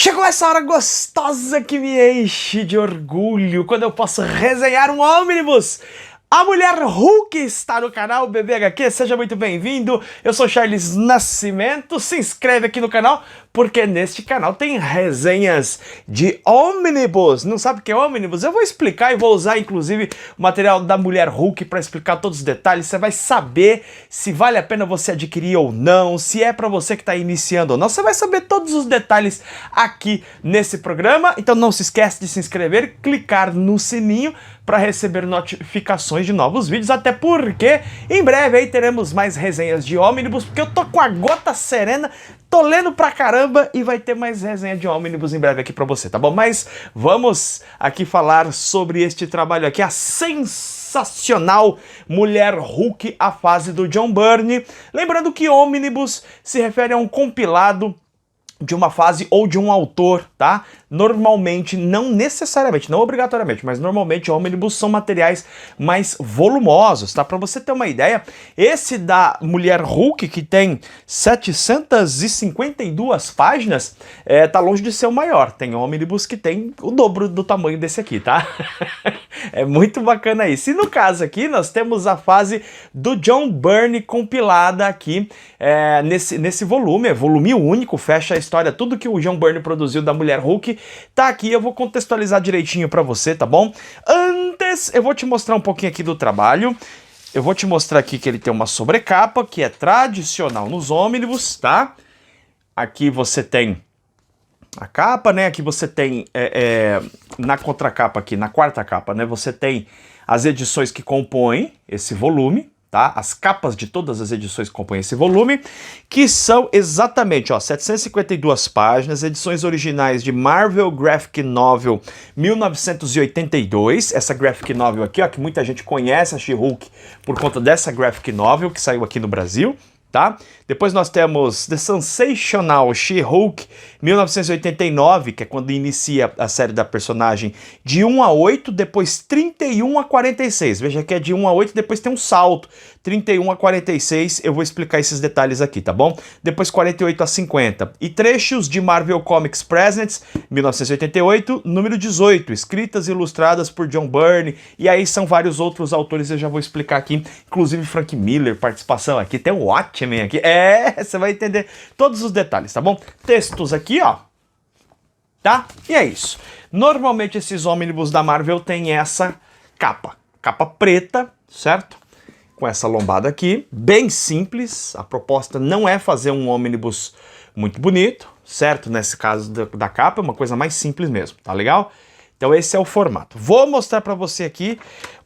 Chegou essa hora gostosa que me enche de orgulho quando eu posso resenhar um ônibus. A Mulher Hulk está no canal BBHQ, seja muito bem-vindo. Eu sou Charles Nascimento, se inscreve aqui no canal, porque neste canal tem resenhas de ônibus. Não sabe o que é ônibus? Eu vou explicar e vou usar inclusive o material da Mulher Hulk para explicar todos os detalhes. Você vai saber se vale a pena você adquirir ou não, se é para você que está iniciando ou não. Você vai saber todos os detalhes aqui nesse programa. Então não se esquece de se inscrever, clicar no sininho para receber notificações de novos vídeos, até porque em breve aí teremos mais resenhas de ônibus, porque eu tô com a gota serena, tô lendo pra caramba e vai ter mais resenha de ônibus em breve aqui pra você, tá bom? Mas vamos aqui falar sobre este trabalho aqui, a sensacional Mulher Hulk, a fase do John Byrne. Lembrando que ônibus se refere a um compilado de uma fase ou de um autor, tá? Normalmente, não necessariamente, não obrigatoriamente, mas normalmente ônibus são materiais mais volumosos, tá? Para você ter uma ideia, esse da Mulher Hulk, que tem 752 páginas, tá longe de ser o maior. Tem ônibus que tem o dobro do tamanho desse aqui, tá? É muito bacana isso. E no caso aqui, nós temos a fase do John Byrne compilada aqui nesse volume, é volume único, fecha a história, tudo que o John Byrne produziu da Mulher Hulk, tá aqui, eu vou contextualizar direitinho pra você, tá bom? Antes, eu vou te mostrar um pouquinho aqui do trabalho. Eu vou te mostrar aqui que ele tem uma sobrecapa, que é tradicional nos ônibus, tá? Aqui você tem a capa, né? Aqui você tem, na contracapa aqui, na quarta capa, né? Você tem as edições que compõem esse volume, tá? As capas de todas as edições que compõem esse volume, que são exatamente, ó, 752 páginas, edições originais de Marvel Graphic Novel 1982, essa Graphic Novel aqui, ó, que muita gente conhece a She-Hulk por conta dessa Graphic Novel que saiu aqui no Brasil, tá? Depois nós temos The Sensational She-Hulk 1989, que é quando inicia a série da personagem de 1 a 8, depois 31 a 46. Veja que é de 1 a 8, depois tem um salto. 31 a 46, eu vou explicar esses detalhes aqui, tá bom? Depois 48 a 50. E trechos de Marvel Comics Presents 1988, número 18, escritas e ilustradas por John Byrne. E aí são vários outros autores, eu já vou explicar aqui, inclusive Frank Miller, participação aqui, tem o Watchmen aqui. Você vai entender todos os detalhes, tá bom? Textos aqui, ó, tá? E é isso. Normalmente esses ônibus da Marvel têm essa capa preta, certo? Com essa lombada aqui, bem simples. A proposta não é fazer um ônibus muito bonito, certo? Nesse caso da capa, é uma coisa mais simples mesmo, tá legal? Então esse é o formato. Vou mostrar pra você aqui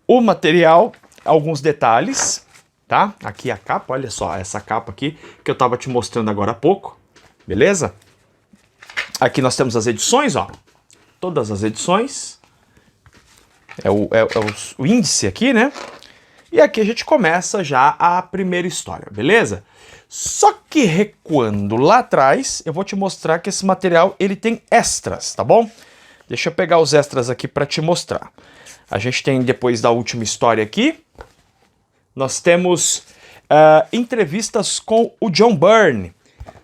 o material, alguns detalhes, tá? Aqui a capa, olha só, essa capa aqui que eu tava te mostrando agora há pouco, beleza? Aqui nós temos as edições, ó, todas as edições, o índice aqui, né? E aqui a gente começa já a primeira história, beleza? Só que recuando lá atrás, eu vou te mostrar que esse material, ele tem extras, tá bom? Deixa eu pegar os extras aqui para te mostrar. A gente tem, depois da última história aqui, nós temos entrevistas com o John Byrne.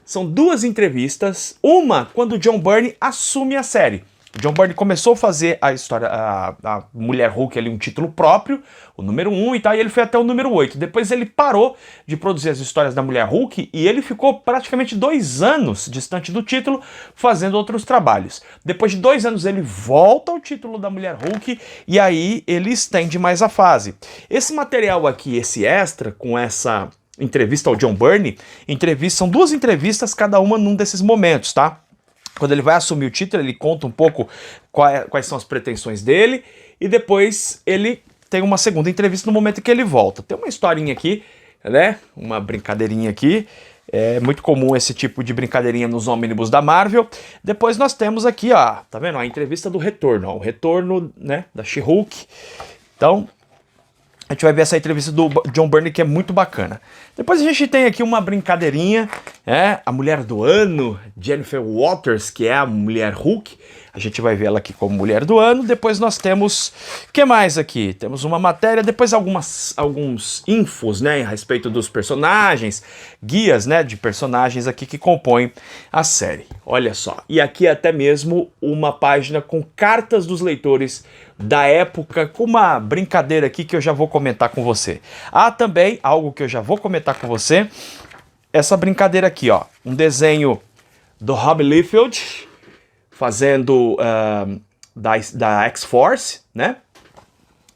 São duas entrevistas, uma quando o John Byrne assume a série. O John Byrne começou a fazer a história, a Mulher Hulk ali, um título próprio, o número 1 e tal, e ele foi até o número 8. Depois ele parou de produzir as histórias da Mulher Hulk e ele ficou praticamente 2 anos distante do título, fazendo outros trabalhos. Depois de 2 anos ele volta ao título da Mulher Hulk e aí ele estende mais a fase. Esse material aqui, esse extra, com essa entrevista ao John Byrne, são 2 entrevistas, cada uma num desses momentos, tá? Quando ele vai assumir o título, ele conta um pouco quais são as pretensões dele, e depois ele tem uma segunda entrevista no momento em que ele volta. Tem uma historinha aqui, né? Uma brincadeirinha aqui. É muito comum esse tipo de brincadeirinha nos ônibus da Marvel. Depois nós temos aqui, ó, tá vendo? A entrevista do retorno, ó, o retorno, né, da She-Hulk. Então, a gente vai ver essa entrevista do John Byrne que é muito bacana. Depois a gente tem aqui uma brincadeirinha, a mulher do ano, Jennifer Walters, que é a mulher Hulk. A gente vai ver ela aqui como mulher do ano. Depois nós temos, o que mais aqui? Temos uma matéria, depois alguns infos, né, a respeito dos personagens, guias, né, de personagens aqui que compõem a série. Olha só, e aqui até mesmo uma página com cartas dos leitores da época, com uma brincadeira aqui que eu já vou comentar com você. Há também algo que eu já vou comentar com você, essa brincadeira aqui, ó, um desenho do Rob Liefeld, fazendo da X-Force, né?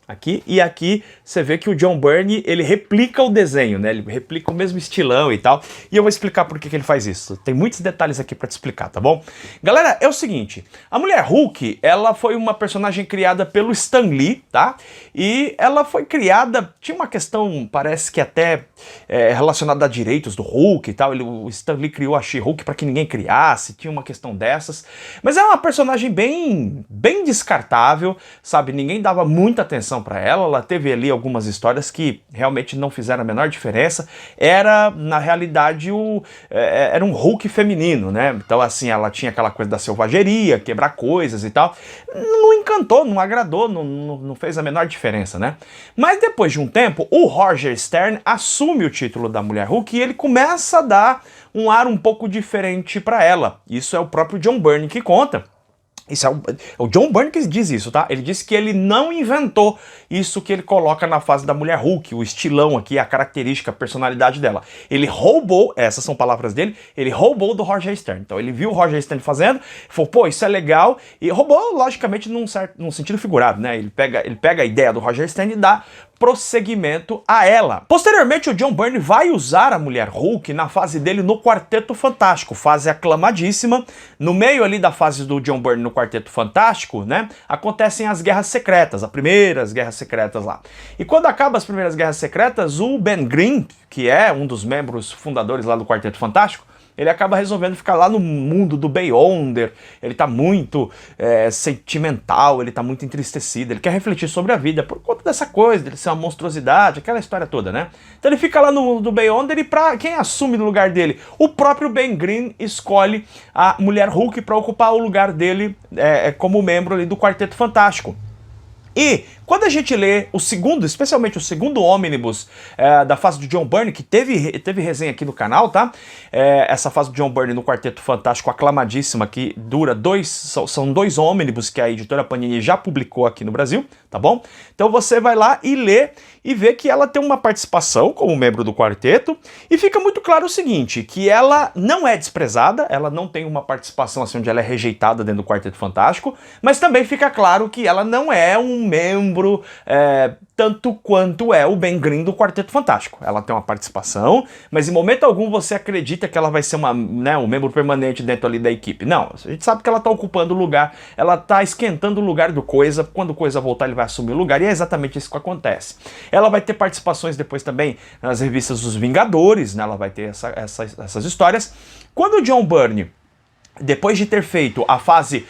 Aqui, e aqui você vê que o John Byrne, ele replica o desenho, né? Ele replica o mesmo estilão e tal. E eu vou explicar por que ele faz isso. Tem muitos detalhes aqui pra te explicar, tá bom? Galera, é o seguinte, a mulher Hulk, ela foi uma personagem criada pelo Stan Lee, tá? E ela foi criada, tinha uma questão, parece que até relacionada a direitos do Hulk e tal. O Stan Lee criou a She-Hulk pra que ninguém criasse, tinha uma questão dessas. Mas é uma personagem bem descartável, sabe? Ninguém dava muita atenção para ela teve ali algumas histórias que realmente não fizeram a menor diferença, era, na realidade, era um Hulk feminino, né? Então, assim, ela tinha aquela coisa da selvageria, quebrar coisas e tal, não encantou, não agradou, não fez a menor diferença, né? Mas depois de um tempo, o Roger Stern assume o título da mulher Hulk e ele começa a dar um ar um pouco diferente para ela. Isso é o próprio John Byrne que conta. Isso é o John Byrne que diz isso, tá? Ele disse que ele não inventou isso que ele coloca na fase da mulher Hulk, o estilão aqui, a característica, a personalidade dela. Ele roubou, essas são palavras dele, ele roubou do Roger Stern. Então ele viu o Roger Stern fazendo, falou, pô, isso é legal, e roubou, logicamente, num sentido figurado, né? Ele pega a ideia do Roger Stern e dá prosseguimento a ela. Posteriormente, o John Byrne vai usar a mulher Hulk na fase dele no Quarteto Fantástico, fase aclamadíssima. No meio ali da fase do John Byrne no Quarteto Fantástico, né, acontecem as Guerras Secretas, as primeiras Guerras Secretas lá. E quando acabam as primeiras Guerras Secretas, o Ben Grimm, que é um dos membros fundadores lá do Quarteto Fantástico, ele acaba resolvendo ficar lá no mundo do Beyonder, ele tá muito sentimental, ele tá muito entristecido, ele quer refletir sobre a vida por conta dessa coisa, dele ser uma monstruosidade, aquela história toda, né? Então ele fica lá no mundo do Beyonder e pra quem assume no lugar dele? O próprio Ben Grimm escolhe a mulher Hulk para ocupar o lugar dele como membro ali do Quarteto Fantástico. E quando a gente lê o segundo, especialmente o segundo ônibus da fase do John Byrne, que teve resenha aqui no canal, tá? Essa fase do John Byrne no Quarteto Fantástico aclamadíssima, que dura são dois ônibus que a editora Panini já publicou aqui no Brasil, tá bom? Então você vai lá e lê e vê que ela tem uma participação como membro do quarteto, e fica muito claro o seguinte, que ela não é desprezada, ela não tem uma participação assim onde ela é rejeitada dentro do Quarteto Fantástico, mas também fica claro que ela não é um membro tanto quanto é o Ben Grimm do Quarteto Fantástico. Ela tem uma participação, mas em momento algum você acredita que ela vai ser um membro permanente dentro ali da equipe. Não, a gente sabe que ela está ocupando o lugar, ela está esquentando o lugar do Coisa, quando o Coisa voltar ele vai assumir o lugar, e é exatamente isso que acontece. Ela vai ter participações depois também nas revistas dos Vingadores, né? Ela vai ter essas histórias. Quando o John Byrne, depois de ter feito a fase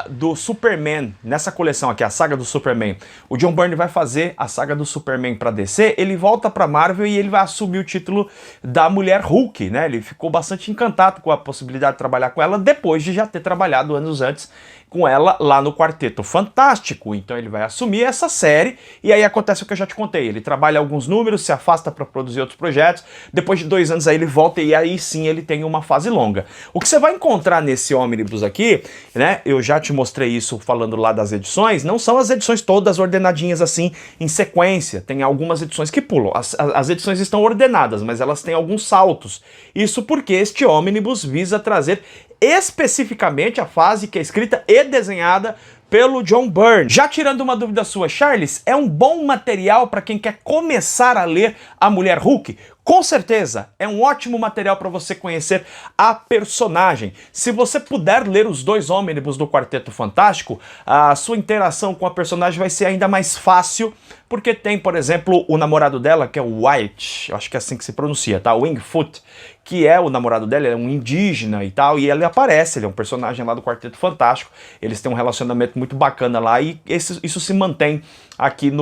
do Superman, nessa coleção aqui, a saga do Superman, o John Byrne vai fazer a saga do Superman para DC, ele volta para Marvel e ele vai assumir o título da mulher Hulk, né? Ele ficou bastante encantado com a possibilidade de trabalhar com ela depois de já ter trabalhado anos antes com ela lá no Quarteto Fantástico. Então ele vai assumir essa série e aí acontece o que eu já te contei. Ele trabalha alguns números, se afasta para produzir outros projetos, depois de 2 anos aí ele volta e aí sim ele tem uma fase longa. O que você vai encontrar nesse ônibus aqui, né, eu já te mostrei isso falando lá das edições, não são as edições todas ordenadinhas assim em sequência, tem algumas edições que pulam. As edições estão ordenadas, mas elas têm alguns saltos. Isso porque este ônibus visa trazer especificamente a fase que é escrita e desenhada pelo John Byrne. Já tirando uma dúvida sua, Charles, é um bom material para quem quer começar a ler a mulher Hulk? Com certeza, é um ótimo material para você conhecer a personagem. Se você puder ler os 2 ônibus do Quarteto Fantástico, a sua interação com a personagem vai ser ainda mais fácil, porque tem, por exemplo, o namorado dela, que é o Wyatt, eu acho que é assim que se pronuncia, tá? Wingfoot, que é o namorado dela, ele é um indígena e tal, e ele aparece, ele é um personagem lá do Quarteto Fantástico, eles têm um relacionamento muito bacana lá, e isso se mantém aqui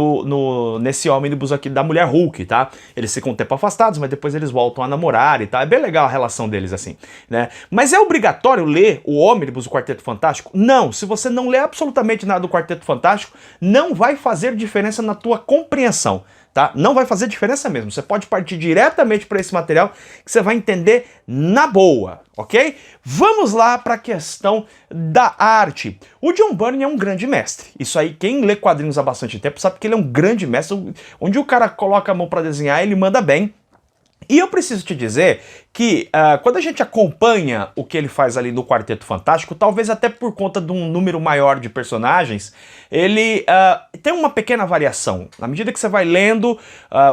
nesse ônibus aqui da Mulher Hulk, tá? Eles ficam um tempo afastados, mas depois eles voltam a namorar e tal, é bem legal a relação deles assim, né? Mas é obrigatório ler o ônibus do Quarteto Fantástico? Não, se você não lê absolutamente nada do Quarteto Fantástico, não vai fazer diferença na tua compreensão. Tá? Não vai fazer diferença mesmo. Você pode partir diretamente para esse material que você vai entender na boa, ok? Vamos lá para a questão da arte. O John Byrne é um grande mestre. Isso aí, quem lê quadrinhos há bastante tempo sabe que ele é um grande mestre. Onde o cara coloca a mão para desenhar, ele manda bem. E eu preciso te dizer que quando a gente acompanha o que ele faz ali no Quarteto Fantástico, talvez até por conta de um número maior de personagens, ele tem uma pequena variação. Na medida que você vai lendo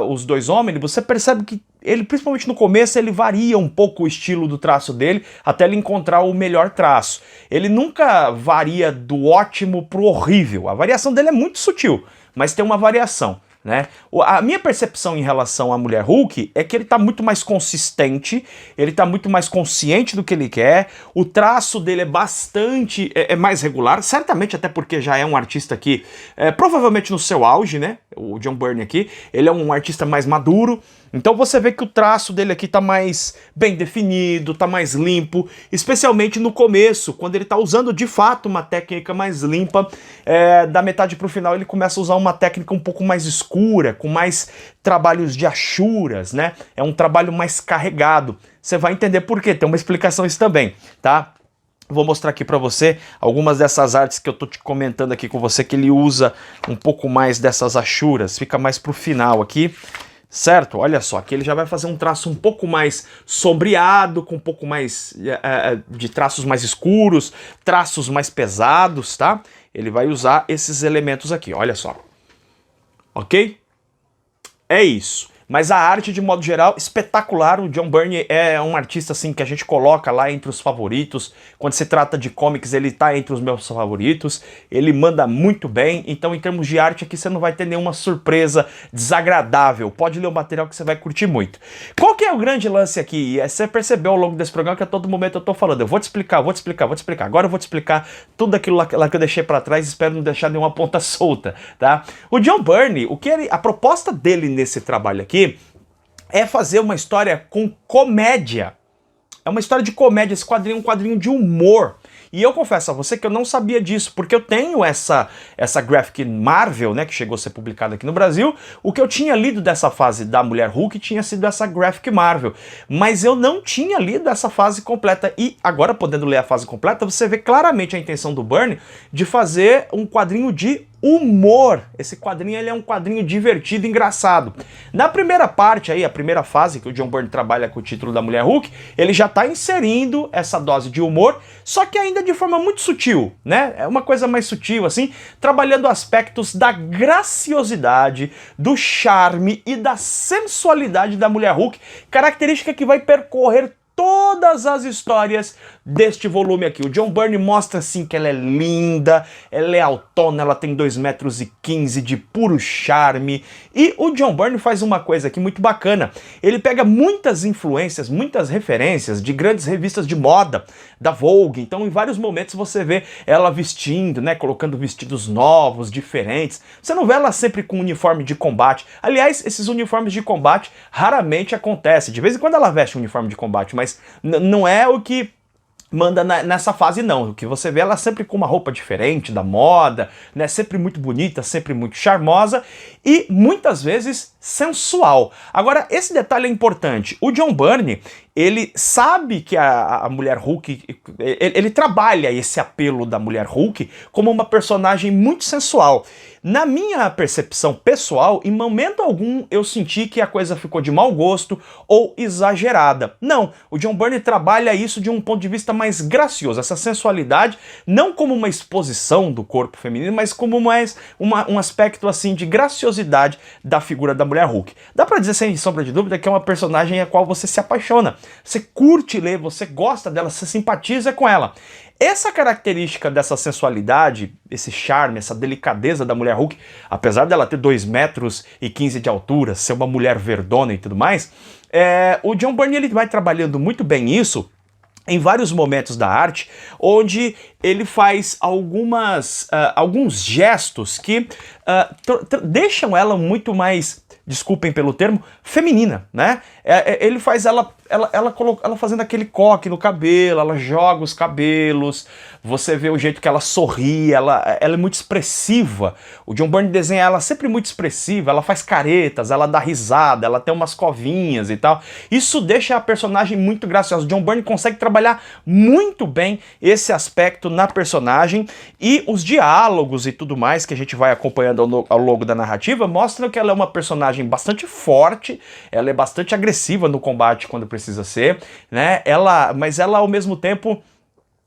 os dois homens, você percebe que ele, principalmente no começo, ele varia um pouco o estilo do traço dele até ele encontrar o melhor traço. Ele nunca varia do ótimo pro horrível. A variação dele é muito sutil, mas tem uma variação. Né? A minha percepção em relação à Mulher Hulk é que ele tá muito mais consistente, ele tá muito mais consciente do que ele quer, o traço dele é bastante mais regular, certamente até porque já é um artista que, provavelmente no seu auge, né? O John Byrne aqui, ele é um artista mais maduro, então você vê que o traço dele aqui tá mais bem definido, tá mais limpo, especialmente no começo, quando ele tá usando de fato uma técnica mais limpa, da metade pro final ele começa a usar uma técnica um pouco mais escura, com mais trabalhos de achuras, né? É um trabalho mais carregado. Você vai entender por quê, tem uma explicação isso também, tá? Vou mostrar aqui pra você algumas dessas artes que eu tô te comentando aqui com você, que ele usa um pouco mais dessas achuras, fica mais pro final aqui. Certo? Olha só, aqui ele já vai fazer um traço um pouco mais sombreado, com um pouco mais de traços mais escuros, traços mais pesados, tá? Ele vai usar esses elementos aqui, olha só. Ok? É isso. Mas a arte, de modo geral, espetacular. O John Byrne é um artista assim que a gente coloca lá entre os favoritos. Quando se trata de comics, ele tá entre os meus favoritos. Ele manda muito bem. Então, em termos de arte, aqui você não vai ter nenhuma surpresa desagradável. Pode ler o material que você vai curtir muito. Qual que é o grande lance aqui? Você percebeu ao longo desse programa que a todo momento eu tô falando. Eu vou te explicar, vou te explicar, vou te explicar. Agora eu vou te explicar tudo aquilo lá que eu deixei pra trás. Espero não deixar nenhuma ponta solta, tá? O John Byrne, a proposta dele nesse trabalho aqui é fazer uma história com comédia. É uma história de comédia, esse quadrinho é um quadrinho de humor. E eu confesso a você que eu não sabia disso, porque eu tenho essa Graphic Marvel, né, que chegou a ser publicada aqui no Brasil. O que eu tinha lido dessa fase da Mulher Hulk tinha sido essa Graphic Marvel, mas eu não tinha lido essa fase completa. E agora, podendo ler a fase completa, você vê claramente a intenção do Byrne de fazer um quadrinho de humor. Esse quadrinho ele é um quadrinho divertido e engraçado. Na primeira parte aí, a primeira fase que o John Byrne trabalha com o título da Mulher Hulk, ele já está inserindo essa dose de humor, só que ainda de forma muito sutil, né? É uma coisa mais sutil assim, trabalhando aspectos da graciosidade, do charme e da sensualidade da Mulher Hulk, característica que vai percorrer todas as histórias deste volume aqui. O John Byrne mostra assim que ela é linda, ela é altona, ela tem 2,15 metros de puro charme. E o John Byrne faz uma coisa aqui muito bacana. Ele pega muitas influências, muitas referências de grandes revistas de moda, da Vogue. Então em vários momentos você vê ela vestindo, né, colocando vestidos novos, diferentes. Você não vê ela sempre com uniforme de combate. Aliás, esses uniformes de combate raramente acontecem. De vez em quando ela veste um uniforme de combate, mas não é o que manda nessa fase não. O que você vê ela sempre com uma roupa diferente da moda, né? Sempre muito bonita, sempre muito charmosa e muitas vezes sensual. Agora, esse detalhe é importante. O John Byrne, ele sabe que a Mulher Hulk, ele trabalha esse apelo da Mulher Hulk como uma personagem muito sensual. Na minha percepção pessoal, em momento algum eu senti que a coisa ficou de mau gosto ou exagerada. Não, o John Byrne trabalha isso de um ponto de vista mais gracioso, essa sensualidade, não como uma exposição do corpo feminino, mas como mais um aspecto assim de graciosidade da figura da Mulher Mulher Hulk. Dá pra dizer sem sombra de dúvida que é uma personagem a qual você se apaixona. Você curte ler, você gosta dela, você simpatiza com ela. Essa característica dessa sensualidade, esse charme, essa delicadeza da Mulher Hulk, apesar dela ter 2,15 metros de altura, ser uma mulher verdona e tudo mais, o John Byrne ele vai trabalhando muito bem isso em vários momentos da arte, onde ele faz alguns gestos que deixam ela muito mais, desculpem pelo termo, feminina, né? Ele faz ela fazendo aquele coque no cabelo, ela joga os cabelos, você vê o jeito que ela sorri, ela é muito expressiva. O John Byrne desenha ela sempre muito expressiva, ela faz caretas, ela dá risada, ela tem umas covinhas e tal. Isso deixa a personagem muito graciosa. O John Byrne consegue trabalhar muito bem esse aspecto na personagem, e os diálogos e tudo mais que a gente vai acompanhando ao longo da narrativa mostram que ela é uma personagem bastante forte, ela é bastante agressiva no combate quando precisa ser, né? Mas ela ao mesmo tempo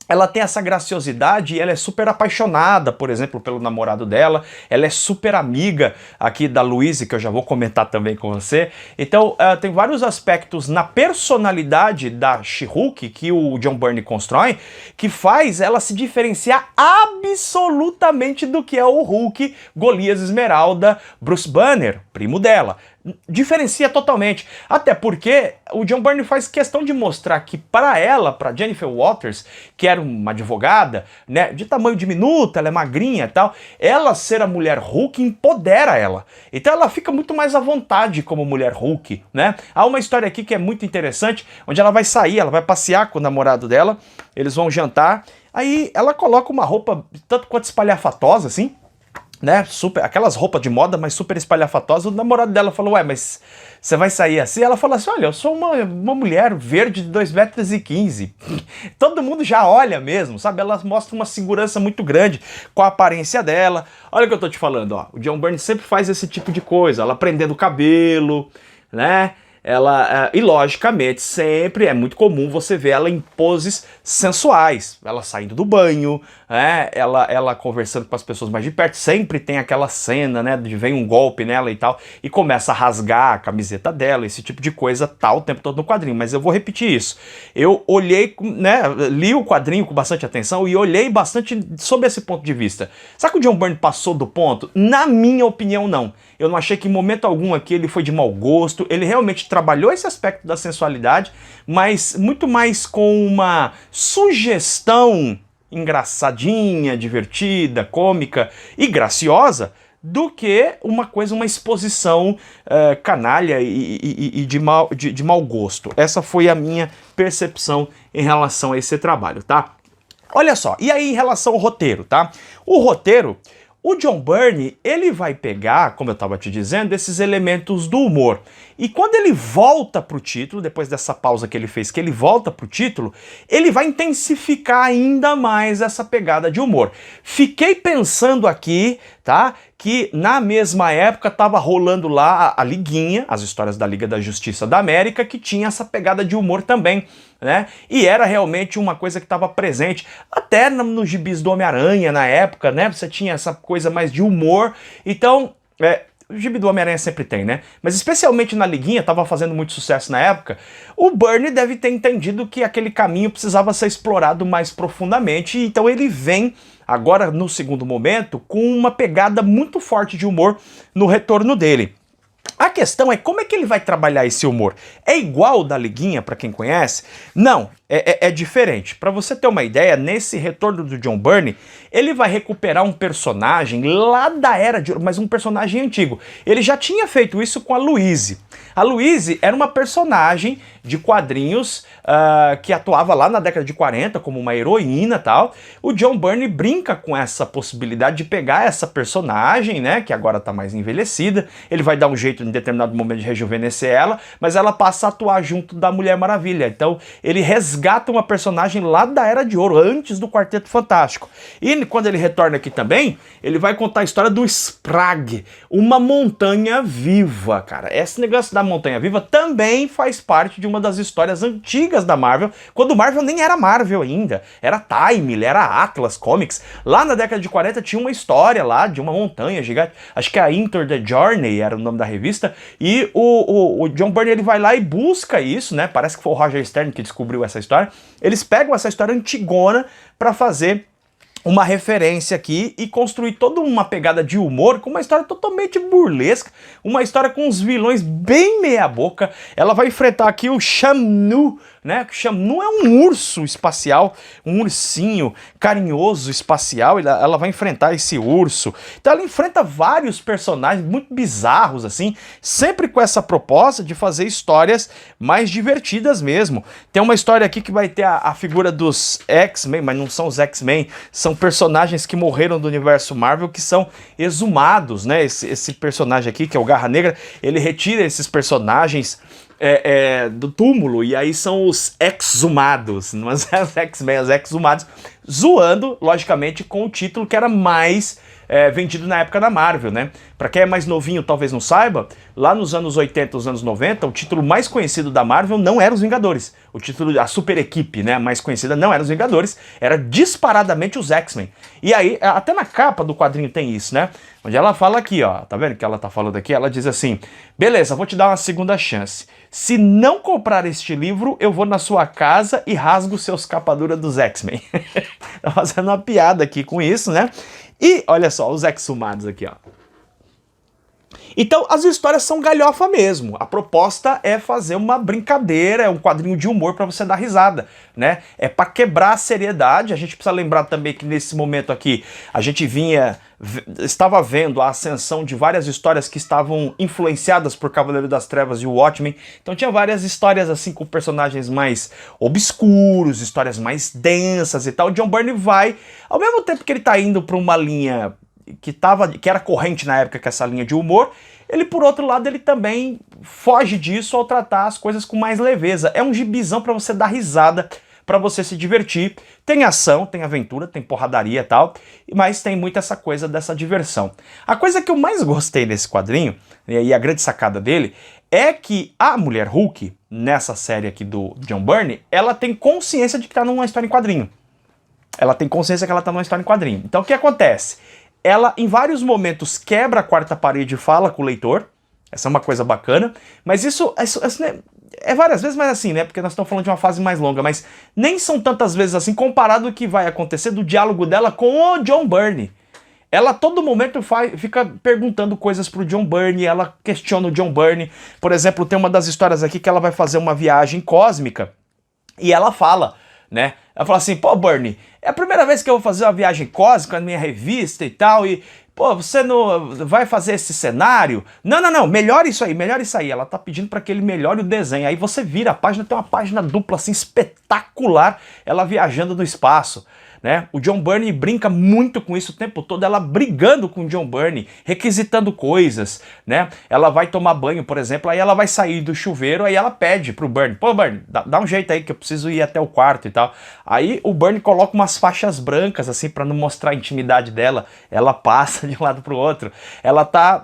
ela tem essa graciosidade e ela é super apaixonada, por exemplo, pelo namorado dela. Ela é super amiga aqui da Louise, que eu já vou comentar também com você. Então, tem vários aspectos na personalidade da She-Hulk que o John Byrne constrói, que faz ela se diferenciar absolutamente do que é o Hulk Golias Esmeralda Bruce Banner, primo dela. Diferencia totalmente, até porque o John Byrne faz questão de mostrar que para ela, para Jennifer Walters, que era uma advogada, né, de tamanho diminuto, ela é magrinha e tal, ela ser a mulher Hulk empodera ela. Então ela fica muito mais à vontade como mulher Hulk, né? Há uma história aqui que é muito interessante, onde ela vai sair, ela vai passear com o namorado dela, eles vão jantar, aí ela coloca uma roupa tanto quanto espalhafatosa, assim, né, aquelas roupas de moda, mas super espalhafatosas. O namorado dela falou, ué, mas você vai sair assim? Ela falou assim, olha, eu sou uma mulher verde de 2,15 metros. Todo mundo já olha mesmo, sabe? Ela mostra uma segurança muito grande com a aparência dela. Olha o que eu tô te falando, ó. O John Byrne sempre faz esse tipo de coisa, ela prendendo o cabelo, né? E logicamente sempre é muito comum você ver ela em poses sensuais, ela saindo do banho, né? ela conversando com as pessoas mais de perto, sempre tem aquela cena, né, de vem um golpe nela e tal, e começa a rasgar a camiseta dela, esse tipo de coisa tá o tempo todo no quadrinho. Mas eu vou repetir isso, eu olhei, né, li o quadrinho com bastante atenção e olhei bastante sob esse ponto de vista. Será que o John Byrne passou do ponto? Na minha opinião, não. Eu não achei que em momento algum aqui ele foi de mau gosto, ele realmente trabalhou esse aspecto da sensualidade, mas muito mais com uma sugestão engraçadinha, divertida, cômica e graciosa, do que uma exposição canalha e de mau gosto. Essa foi a minha percepção em relação a esse trabalho, tá? Olha só, e aí em relação ao roteiro, tá? O roteiro, o John Byrne, ele vai pegar, como eu estava te dizendo, esses elementos do humor. E quando ele volta pro título, depois dessa pausa que ele fez, que ele volta pro título, ele vai intensificar ainda mais essa pegada de humor. Fiquei pensando aqui, tá, que na mesma época estava rolando lá a Liguinha, as histórias da Liga da Justiça da América, que tinha essa pegada de humor também, né? E era realmente uma coisa que estava presente, até nos gibis do Homem-Aranha na época, né? Você tinha essa coisa mais de humor. Então, o gibi do Homem-Aranha sempre tem, né? Mas especialmente na Liguinha, estava fazendo muito sucesso na época, o Byrne deve ter entendido que aquele caminho precisava ser explorado mais profundamente, então ele vem agora no segundo momento com uma pegada muito forte de humor no retorno dele. A questão é como é que ele vai trabalhar esse humor? É igual o da Liguinha, para quem conhece? Não, é diferente. Para você ter uma ideia, nesse retorno do John Byrne, ele vai recuperar um personagem lá da Era de Ouro, mas um personagem antigo. Ele já tinha feito isso com a Louise. A Louise era uma personagem de quadrinhos que atuava lá na década de 40 como uma heroína e tal. O John Byrne brinca com essa possibilidade de pegar essa personagem, né, que agora tá mais envelhecida. Ele vai dar um jeito em determinado momento de rejuvenescer ela, mas ela passa a atuar junto da Mulher Maravilha. Então ele resgata resgata uma personagem lá da Era de Ouro, antes do Quarteto Fantástico. E quando ele retorna aqui também, ele vai contar a história do Sprag, uma montanha viva, cara. Esse negócio da montanha viva também faz parte de uma das histórias antigas da Marvel, quando Marvel nem era Marvel ainda, era Time, era Atlas Comics. Lá na década de 40 tinha uma história lá de uma montanha gigante, acho que a Enter the Journey era o nome da revista, e o John Byrne ele vai lá e busca isso, né? Parece que foi o Roger Stern que descobriu essa história. Eles pegam essa história antigona para fazer uma referência aqui e construir toda uma pegada de humor com uma história totalmente burlesca, uma história com uns vilões bem meia boca. Ela vai enfrentar aqui o Shamnu, né? O Shamnu é um urso espacial, um ursinho carinhoso espacial. Ela vai enfrentar esse urso. Então ela enfrenta vários personagens muito bizarros assim, sempre com essa proposta de fazer histórias mais divertidas mesmo. Tem uma história aqui que vai ter a figura dos X-Men, mas não são os X-Men, são personagens que morreram do universo Marvel, que são exumados, né? Esse personagem aqui, que é o Garra Negra, ele retira esses personagens do túmulo, e aí são os exumados, não é os X-Men, os exumados, zoando, logicamente, com o título que era mais vendido na época da Marvel, né? Pra quem é mais novinho, talvez não saiba, lá nos anos 80, os anos 90, o título mais conhecido da Marvel não era os Vingadores. O título, a super equipe, né, mais conhecida não era os Vingadores, era disparadamente os X-Men. E aí, até na capa do quadrinho tem isso, né? Onde ela fala aqui, ó, tá vendo que ela tá falando aqui? Ela diz assim, beleza, vou te dar uma segunda chance. Se não comprar este livro, eu vou na sua casa e rasgo seus capa-dura dos X-Men. Tá fazendo uma piada aqui com isso, né? E, olha só, os exumados aqui, ó. Então, as histórias são galhofa mesmo. A proposta é fazer uma brincadeira, é um quadrinho de humor para você dar risada, né? É para quebrar a seriedade. A gente precisa lembrar também que nesse momento aqui, a gente estava vendo a ascensão de várias histórias que estavam influenciadas por Cavaleiro das Trevas e o Watchmen. Então tinha várias histórias assim com personagens mais obscuros, histórias mais densas e tal. O John Byrne vai, ao mesmo tempo que ele tá indo para uma linha que era corrente na época, que é essa linha de humor, ele, por outro lado, ele também foge disso ao tratar as coisas com mais leveza. É um gibizão para você dar risada, para você se divertir. Tem ação, tem aventura, tem porradaria e tal, mas tem muito essa coisa dessa diversão. A coisa que eu mais gostei nesse quadrinho, e a grande sacada dele, é que a Mulher Hulk, nessa série aqui do John Byrne, ela tem consciência de que tá numa história em quadrinho. Ela tem consciência que ela tá numa história em quadrinho. Então o que acontece? Ela, em vários momentos, quebra a quarta parede e fala com o leitor. Essa é uma coisa bacana. Mas isso é várias vezes, mas assim, né? Porque nós estamos falando de uma fase mais longa. Mas nem são tantas vezes assim, comparado ao que vai acontecer do diálogo dela com o John Byrne. Ela a todo momento fica perguntando coisas pro John Byrne, ela questiona o John Byrne. Por exemplo, tem uma das histórias aqui que ela vai fazer uma viagem cósmica e ela fala, né? Ela fala assim, pô, Byrne, é a primeira vez que eu vou fazer uma viagem cósmica na minha revista e tal, e, pô, você não vai fazer esse cenário? Não, melhora isso aí, melhora isso aí. Ela tá pedindo para que ele melhore o desenho. Aí você vira a página, tem uma página dupla, assim, espetacular, ela viajando no espaço, né? O John Byrne brinca muito com isso o tempo todo, ela brigando com o John Byrne, requisitando coisas, né? Ela vai tomar banho, por exemplo, aí ela vai sair do chuveiro, aí ela pede pro Byrne, pô, Byrne, dá um jeito aí que eu preciso ir até o quarto e tal. Aí o Byrne coloca umas faixas brancas, assim, para não mostrar a intimidade dela, ela passa de um lado pro outro. Ela tá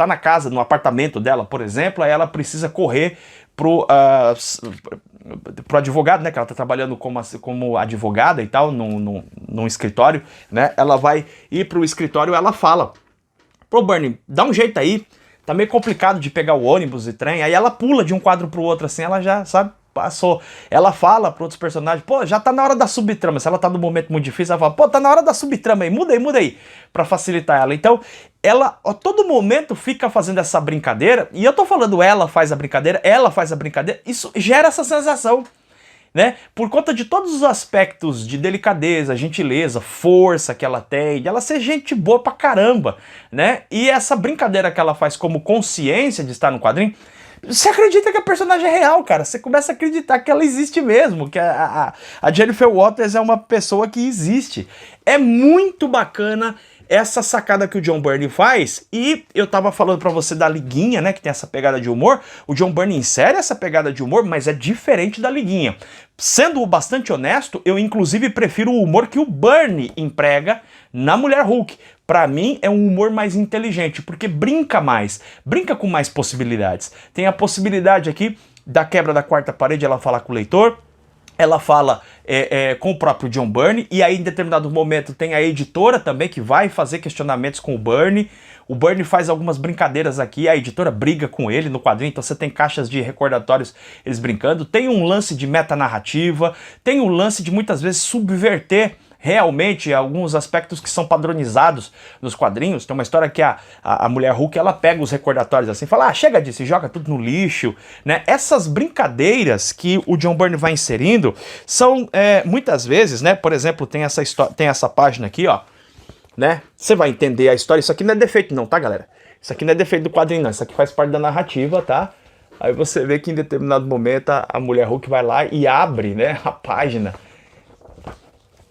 na casa, no apartamento dela, por exemplo, aí ela precisa correr pro advogado, né, que ela tá trabalhando como advogada e tal, num escritório, né, ela vai ir pro escritório e ela fala, pô, Byrne, dá um jeito aí, tá meio complicado de pegar o ônibus e trem, aí ela pula de um quadro pro outro, assim, ela já, sabe, passou. Ela fala para outros personagens, pô, já tá na hora da subtrama. Se ela tá num momento muito difícil, ela fala, pô, tá na hora da subtrama aí, muda aí, pra facilitar ela. Então, ela a todo momento fica fazendo essa brincadeira, e eu tô falando ela faz a brincadeira, isso gera essa sensação, né? Por conta de todos os aspectos de delicadeza, gentileza, força que ela tem, de ela ser gente boa pra caramba, né? E essa brincadeira que ela faz como consciência de estar no quadrinho, você acredita que a personagem é real, cara. Você começa a acreditar que ela existe mesmo, que a Jennifer Walters é uma pessoa que existe. É muito bacana, essa sacada que o John Byrne faz, e eu tava falando pra você da Liguinha, né, que tem essa pegada de humor, o John Byrne insere essa pegada de humor, mas é diferente da Liguinha. Sendo bastante honesto, eu inclusive prefiro o humor que o Byrne emprega na Mulher Hulk. Pra mim é um humor mais inteligente, porque brinca mais, brinca com mais possibilidades. Tem a possibilidade aqui da quebra da quarta parede, ela falar com o leitor, ela fala com o próprio John Byrne, e aí em determinado momento tem a editora também que vai fazer questionamentos com o Byrne. O Byrne faz algumas brincadeiras aqui, a editora briga com ele no quadrinho, então você tem caixas de recordatórios eles brincando, tem um lance de metanarrativa, tem um lance de muitas vezes subverter realmente alguns aspectos que são padronizados nos quadrinhos. Tem uma história que a Mulher Hulk, ela pega os recordatórios assim, fala, ah, chega disso, e joga tudo no lixo, né? Essas brincadeiras que o John Byrne vai inserindo são, muitas vezes, né? Por exemplo, tem essa página aqui, ó, né? Você vai entender a história, isso aqui não é defeito não, tá, galera? Isso aqui não é defeito do quadrinho não, isso aqui faz parte da narrativa, tá? Aí você vê que em determinado momento a Mulher Hulk vai lá e abre, né, a página,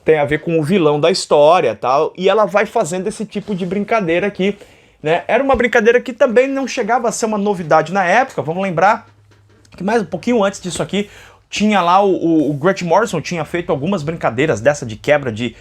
tem a ver com o vilão da história, tal, e ela vai fazendo esse tipo de brincadeira aqui, né? Era uma brincadeira que também não chegava a ser uma novidade na época. Vamos lembrar que mais um pouquinho antes disso aqui tinha lá o Grant Morrison tinha feito algumas brincadeiras dessa de quebra de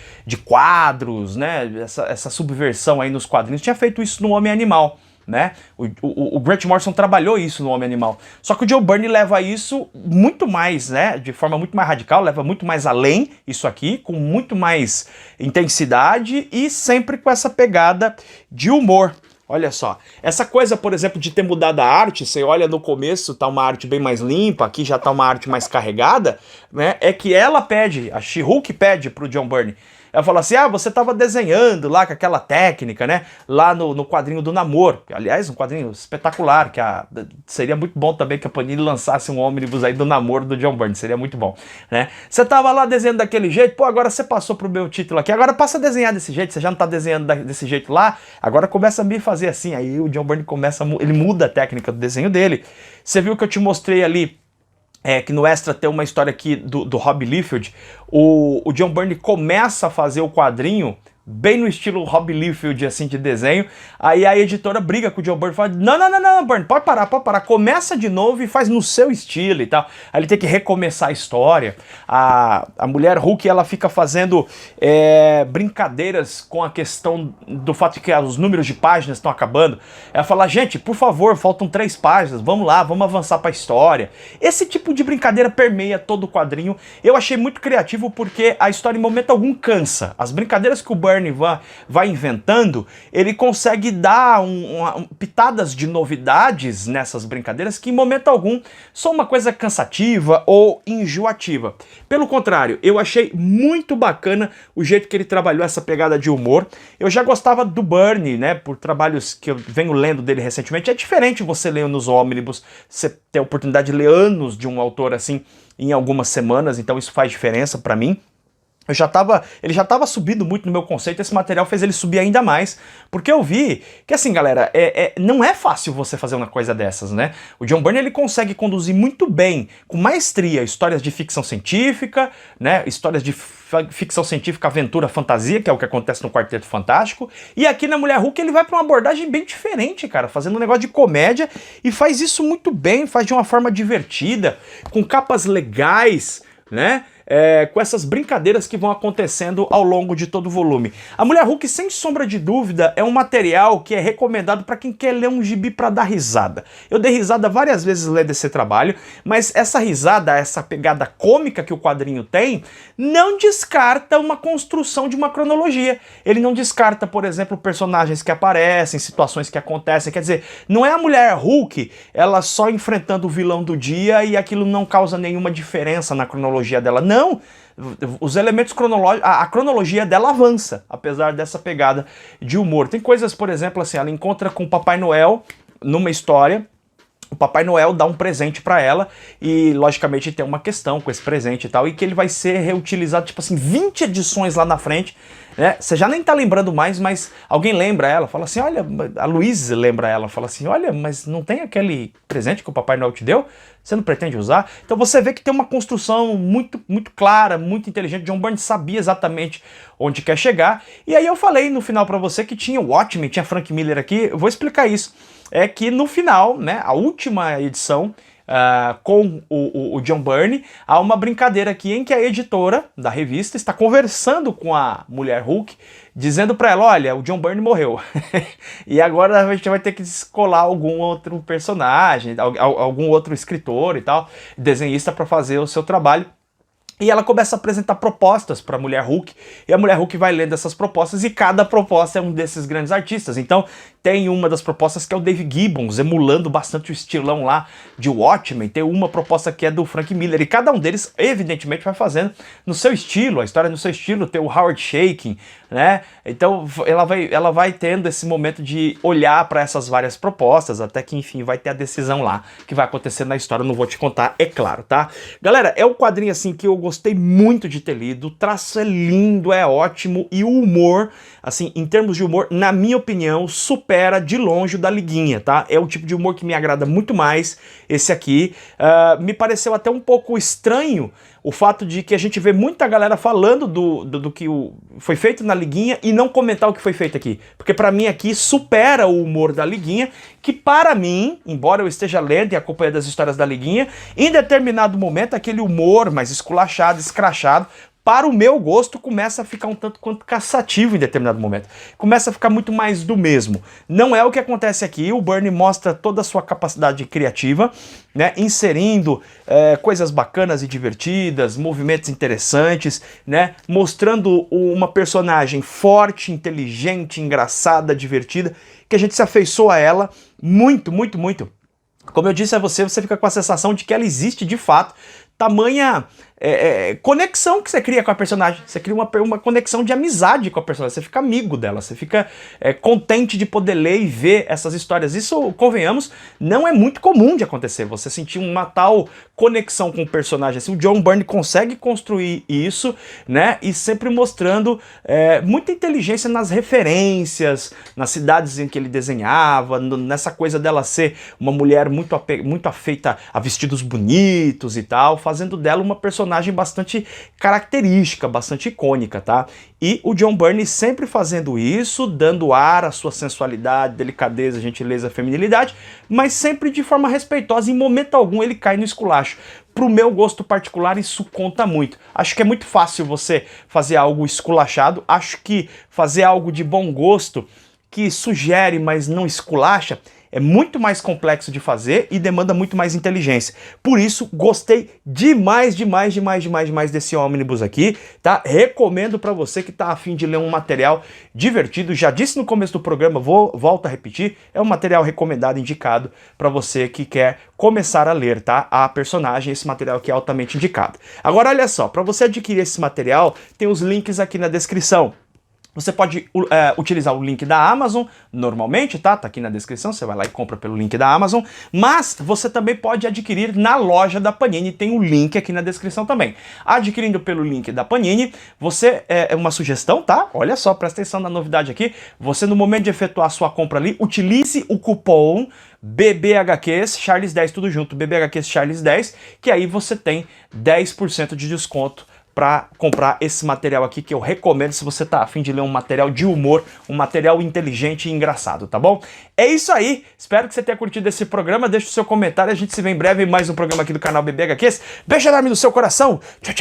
quadros, né? Essa subversão aí nos quadrinhos, tinha feito isso no Homem-Animal, né? O Grant Morrison trabalhou isso no Homem-Animal. Só que o John Byrne leva isso muito mais, né? De forma muito mais radical, leva muito mais além isso aqui, com muito mais intensidade e sempre com essa pegada de humor. Olha só, essa coisa, por exemplo, de ter mudado a arte, você olha no começo, tá uma arte bem mais limpa, aqui já tá uma arte mais carregada, né? É que ela pede, a She-Hulk pede pro John Byrne. Ela fala assim, ah, você tava desenhando lá com aquela técnica, né, lá no quadrinho do Namor. Aliás, um quadrinho espetacular, que seria muito bom também que a Panini lançasse um ônibus aí do Namor do John Byrne, seria muito bom, né. Você tava lá desenhando daquele jeito, pô, agora você passou pro meu título aqui, agora passa a desenhar desse jeito, você já não tá desenhando desse jeito lá, agora começa a me fazer assim. Aí o John Byrne ele muda a técnica do desenho dele. Você viu que eu te mostrei ali, que no Extra tem uma história aqui do Rob Liefeld. O John Byrne começa a fazer o quadrinho bem no estilo Rob Liefeld, assim, de desenho. Aí a editora briga com o John Byrne e fala, não, Byrne, pode parar, começa de novo e faz no seu estilo e tal. Aí ele tem que recomeçar a história. A Mulher Hulk, ela fica fazendo brincadeiras com a questão do fato de que os números de páginas estão acabando. Ela fala, gente, por favor, faltam 3 páginas, vamos lá, vamos avançar pra história. Esse tipo de brincadeira permeia todo o quadrinho. Eu achei muito criativo porque a história em momento algum cansa. As brincadeiras que o Byrne vai inventando, ele consegue dar pitadas de novidades nessas brincadeiras que em momento algum são uma coisa cansativa ou enjoativa. Pelo contrário, eu achei muito bacana o jeito que ele trabalhou essa pegada de humor. Eu já gostava do Byrne, né, por trabalhos que eu venho lendo dele recentemente. É diferente você ler nos ônibus, você ter a oportunidade de ler anos de um autor assim em algumas semanas, então isso faz diferença pra mim. Ele já estava subindo muito no meu conceito, esse material fez ele subir ainda mais, porque eu vi que, assim, galera, não é fácil você fazer uma coisa dessas, né? O John Byrne, ele consegue conduzir muito bem, com maestria, histórias de ficção científica, né? Histórias de ficção científica, aventura, fantasia, que é o que acontece no Quarteto Fantástico, e aqui na Mulher Hulk ele vai para uma abordagem bem diferente, cara, fazendo um negócio de comédia, e faz isso muito bem, faz de uma forma divertida, com capas legais, né? Com essas brincadeiras que vão acontecendo ao longo de todo o volume. A Mulher Hulk, sem sombra de dúvida, é um material que é recomendado para quem quer ler um gibi para dar risada. Eu dei risada várias vezes lendo esse trabalho, mas essa risada, essa pegada cômica que o quadrinho tem, não descarta uma construção de uma cronologia. Ele não descarta, por exemplo, personagens que aparecem, situações que acontecem. Quer dizer, não é a Mulher Hulk, ela só enfrentando o vilão do dia e aquilo não causa nenhuma diferença na cronologia dela. Não! Os elementos cronológicos, a cronologia dela avança, apesar dessa pegada de humor. Tem coisas, por exemplo, assim, ela encontra com o Papai Noel numa história, o Papai Noel dá um presente pra ela e, logicamente, tem uma questão com esse presente e tal, e que ele vai ser reutilizado, tipo assim, 20 edições lá na frente, né? Você já nem tá lembrando mais, mas alguém lembra ela, fala assim, olha, a Luísa lembra ela, fala assim, olha, mas não tem aquele presente que o Papai Noel te deu? Você não pretende usar? Então você vê que tem uma construção muito clara, muito inteligente. John Byrne sabia exatamente onde quer chegar. E aí eu falei no final pra você que tinha o Watchmen, tinha Frank Miller aqui, eu vou explicar isso. É que no final, né, a última edição, com o John Byrne, há uma brincadeira aqui em que a editora da revista está conversando com a Mulher Hulk, dizendo para ela, olha, o John Byrne morreu. E agora a gente vai ter que descolar algum outro personagem, algum outro escritor e tal, desenhista para fazer o seu trabalho. E ela começa a apresentar propostas para a Mulher Hulk, e a Mulher Hulk vai lendo essas propostas, e cada proposta é um desses grandes artistas. Então tem uma das propostas que é o Dave Gibbons, emulando bastante o estilão lá de Watchmen. Tem uma proposta que é do Frank Miller, e cada um deles, evidentemente, vai fazendo no seu estilo, a história no seu estilo. Tem o Howard Chaykin, né? Então ela vai tendo esse momento de olhar para essas várias propostas, até que, enfim, vai ter a decisão lá, que vai acontecer na história, eu não vou te contar, é claro, tá? Galera, é um quadrinho, assim, que eu gostei muito de ter lido, o traço é lindo, é ótimo, e o humor, assim, em termos de humor, na minha opinião, supera de longe o da Liguinha, tá? É o tipo de humor que me agrada muito mais, esse aqui. Me pareceu até um pouco estranho o fato de que a gente vê muita galera falando do que foi feito na Liguinha e não comentar o que foi feito aqui. Porque pra mim aqui supera o humor da Liguinha, que para mim, embora eu esteja lendo e acompanhando as histórias da Liguinha, em determinado momento aquele humor mais esculachado, escrachado, para o meu gosto, começa a ficar um tanto quanto cansativo em determinado momento. Começa a ficar muito mais do mesmo. Não é o que acontece aqui. O Byrne mostra toda a sua capacidade criativa, né, inserindo coisas bacanas e divertidas, movimentos interessantes, né, mostrando uma personagem forte, inteligente, engraçada, divertida, que a gente se afeiçoa a ela muito. Como eu disse a você, você fica com a sensação de que ela existe de fato. Tamanha conexão que você cria com a personagem. Você cria uma conexão de amizade com a personagem. Você fica amigo dela, você fica contente de poder ler e ver essas histórias. Isso, convenhamos, não é muito comum de acontecer. Você sentir uma tal conexão com o personagem. Assim, o John Byrne consegue construir isso, né? E sempre mostrando muita inteligência nas referências, nas cidades em que ele desenhava, nessa coisa dela ser uma mulher muito afeita a vestidos bonitos e tal, fazendo dela uma personagem bastante característica, bastante icônica, tá? E o John Byrne sempre fazendo isso, dando ar à sua sensualidade, delicadeza, gentileza, feminilidade, mas sempre de forma respeitosa. Em momento algum ele cai no esculacho. Pro meu gosto particular, isso conta muito. Acho que é muito fácil você fazer algo esculachado. Acho que fazer algo de bom gosto, que sugere, mas não esculacha, é muito mais complexo de fazer e demanda muito mais inteligência. Por isso, gostei demais desse ônibus aqui, tá? Recomendo pra você que tá a fim de ler um material divertido. Já disse no começo do programa, volto a repetir, é um material recomendado, indicado pra você que quer começar a ler, tá? A personagem, esse material aqui é altamente indicado. Agora, olha só, pra você adquirir esse material, tem os links aqui na descrição. Você pode utilizar o link da Amazon normalmente, tá? Tá aqui na descrição, você vai lá e compra pelo link da Amazon, mas você também pode adquirir na loja da Panini, tem o link aqui na descrição também. Adquirindo pelo link da Panini, você, uma sugestão, tá? Olha só, presta atenção na novidade aqui, você no momento de efetuar a sua compra ali, utilize o cupom BBHQs Charles 10, tudo junto, BBHQs Charles 10, que aí você tem 10% de desconto para comprar esse material aqui, que eu recomendo se você tá a fim de ler um material de humor, um material inteligente e engraçado, tá bom? É isso aí, espero que você tenha curtido esse programa, deixa o seu comentário, a gente se vê em breve em mais um programa aqui do canal BBHQs. Beijo enorme no seu coração, tchau, tchau!